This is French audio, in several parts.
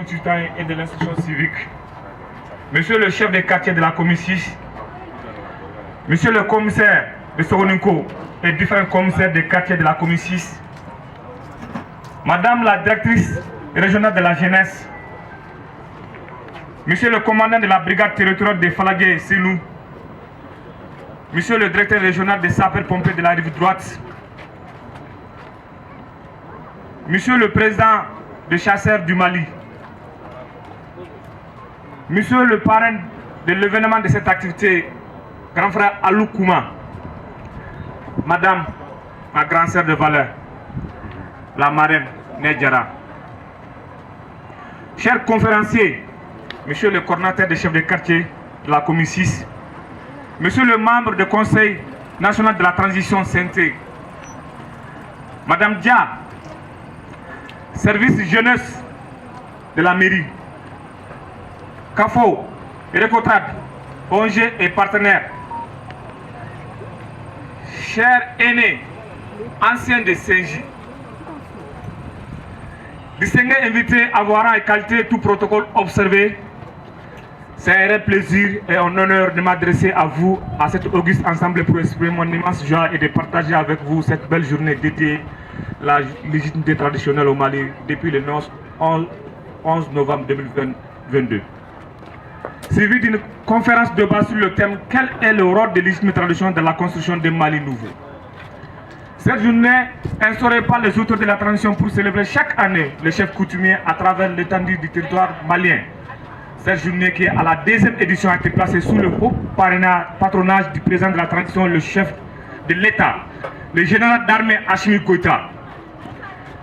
citoyen et de l'instruction civique, Monsieur le chef de quartier de la commune 6, Monsieur le commissaire de Sogoninko et différents commissaires des quartiers de la commune 6, Madame la directrice régionale de la jeunesse, Monsieur le commandant de la brigade territoriale de Falagué, Sinou, Monsieur le directeur régional des sapeurs-pompiers de la rive droite, Monsieur le président des chasseurs du Mali, Monsieur le parrain de l'événement de cette activité, grand frère Alou Kouma, Madame, ma grande sœur de valeur, la marraine Nedjara, chers conférenciers, Monsieur le coordinateur des chefs de quartier de la commune 6, Monsieur le membre du Conseil national de la transition santé, Madame Dia, service jeunesse de la mairie, CAFO, Recotrad, ONG et partenaires, chers aînés, anciens de CNJ, distingués invités à voir en qualité tout protocole observé, c'est un réel plaisir et un honneur de m'adresser à vous, à cet auguste ensemble pour exprimer mon immense joie et de partager avec vous cette belle journée dédiée à la légitimité traditionnelle au Mali depuis le 11 novembre 2022. Suivi d'une conférence de base sur le thème « Quel est le rôle des légitimité traditionnelles dans la construction d'un Mali nouveau ?» Cette journée instaurée par les auteurs de la transition pour célébrer chaque année les chefs coutumiers à travers l'étendue du territoire malien. Cette journée qui, à la deuxième édition, a été placée sous le haut patronage du président de la transition, le chef de l'État, le général d'armée Hachimi Goïta.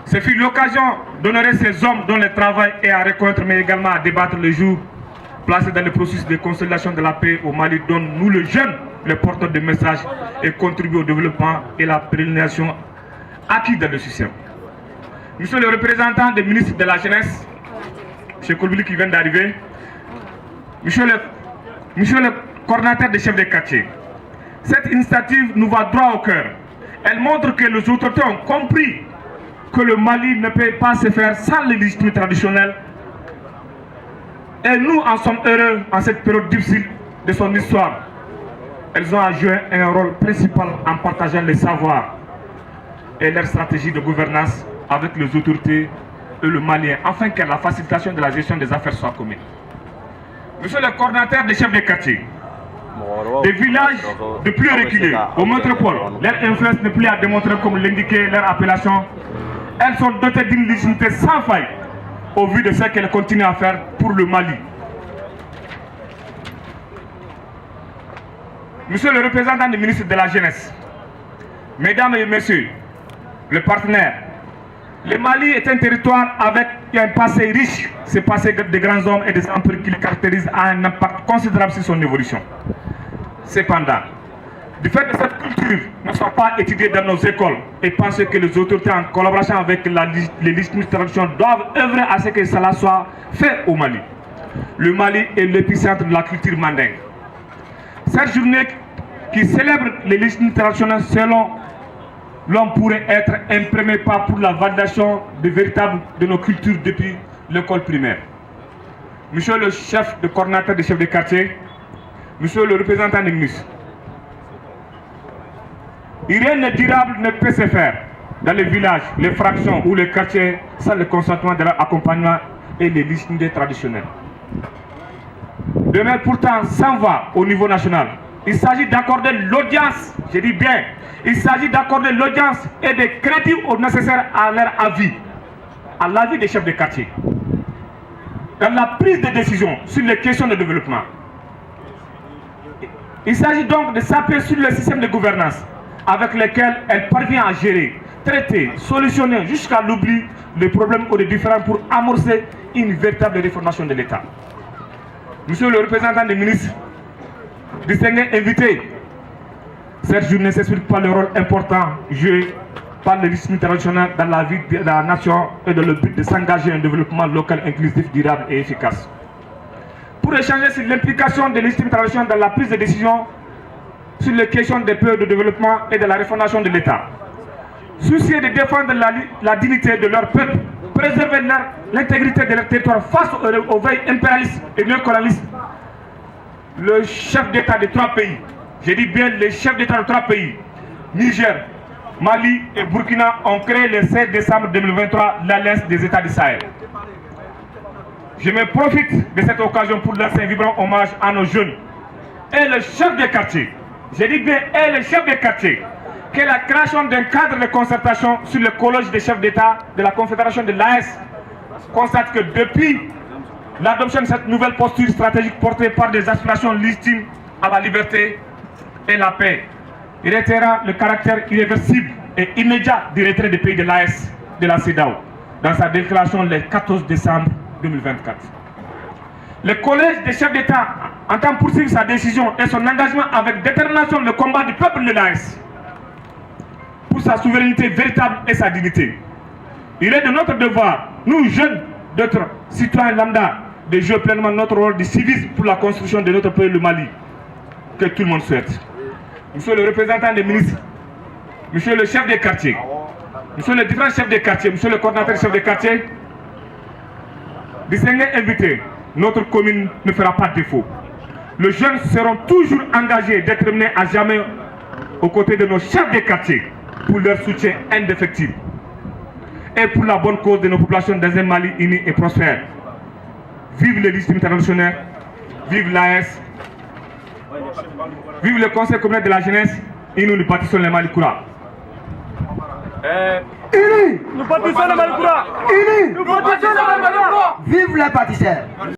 Ce fut l'occasion d'honorer ces hommes dont le travail est à reconnaître, mais également à débattre le jour placé dans le processus de consolidation de la paix au Mali, dont nous, les jeunes, les porteurs de messages, et contribuent au développement et la pérennisation acquis dans le système. Monsieur le représentant des ministres de la jeunesse, M. Kolbili qui vient d'arriver, Monsieur le coordinateur des chefs de quartier, cette initiative nous va droit au cœur. Elle montre que les autorités ont compris que le Mali ne peut pas se faire sans les légitimité traditionnelles. Et nous en sommes heureux en cette période difficile de son histoire. Elles ont à jouer un rôle principal en partageant les savoirs et leur stratégie de gouvernance avec les autorités et le Malien, afin que la facilitation de la gestion des affaires soit commune. Monsieur le coordinateur des chefs de quartier, des villages de plus reculés aux métropoles, leur influence n'est plus à démontrer comme l'indiquait leur appellation. Elles sont dotées d'une légitimité sans faille au vu de ce qu'elles continuent à faire pour le Mali. Monsieur le représentant du ministre de la Jeunesse, Mesdames et Messieurs, les partenaires, le Mali est un territoire avec un passé riche. Ce passé de grands hommes et des empires qui le caractérisent a un impact considérable sur son évolution. Cependant, du fait de cette culture ne sont pas étudiées dans nos écoles et pensent que les autorités en collaboration avec les légitimité traditionnelles doivent œuvrer à ce que cela soit fait au Mali. Le Mali est l'épicentre de la culture mandingue. Cette journée qui célèbre les légitimité traditionnelles selon l'homme pourrait être un premier pas pour la validation de nos cultures depuis l'école primaire. Monsieur le chef de coordinateur des chefs de quartier, monsieur le représentant des ministres, rien de durable ne peut se faire dans les villages, les fractions ou les quartiers sans le consentement de leur accompagnement et les légitimités traditionnelles. Demain pourtant s'en va au niveau national. Il s'agit d'accorder l'audience, je dis bien, il s'agit d'accorder l'audience et des crédits nécessaires à leur avis, à l'avis des chefs de quartier, dans la prise de décision sur les questions de développement. Il s'agit donc de s'appuyer sur le système de gouvernance avec lequel elle parvient à gérer, traiter, solutionner jusqu'à l'oubli les problèmes ou les différends pour amorcer une véritable réformation de l'État. Monsieur le représentant des ministres, distingués invités, cette journée s'explique par le rôle important joué par les légitimité traditionnelles dans la vie de la nation et dans le but de s'engager en développement local inclusif, durable et efficace. Pour échanger sur l'implication des légitimité traditionnelles dans la prise de décision sur les questions des pays de développement et de la refondation de l'État. Soucieux de défendre la dignité de leur peuple préserver l'intégrité de leur territoire face aux veilles impérialistes et néocolonialistes, le chef d'État de 3 pays, je dis bien les chefs d'État de 3 pays, Niger, Mali et Burkina, ont créé le 16 décembre 2023 l'Alliance des États du Sahel. Je me profite de cette occasion pour lancer un vibrant hommage à nos jeunes et le chef des quartiers, je dis bien et le chef des quartiers, que la création d'un cadre de concertation sur le collège des chefs d'État de la Confédération de l'AES constate que depuis l'adoption de cette nouvelle posture stratégique portée par des aspirations légitimes à la liberté et la paix, il réitérera le caractère irréversible et immédiat du retrait des pays de l'AES de la CEDEAO dans sa déclaration le 14 décembre 2024. Le collège des chefs d'État entend poursuivre sa décision et son engagement avec détermination le combat du peuple de l'AES pour sa souveraineté véritable et sa dignité. Il est de notre devoir, nous jeunes, d'autres citoyens lambda, de jouer pleinement notre rôle de civisme pour la construction de notre pays, le Mali, que tout le monde souhaite. Monsieur le représentant des ministres, monsieur le chef des quartiers, monsieur le différents chefs des quartiers, monsieur le coordinateur chef des quartiers, distingués invités, notre commune ne fera pas défaut. Les jeunes seront toujours engagés, déterminés à jamais aux côtés de nos chefs des quartiers pour leur soutien indéfectible et pour la bonne cause de nos populations dans un Mali uni et prospère. Vive les listes internationales, vive l'AES, vive le Conseil communal de la jeunesse et nous bâtissons le Mali Koura. Unis, nous bâtissons le Mali Koura. Unis, nous bâtissons le Mali Koura. Vive les bâtisseurs.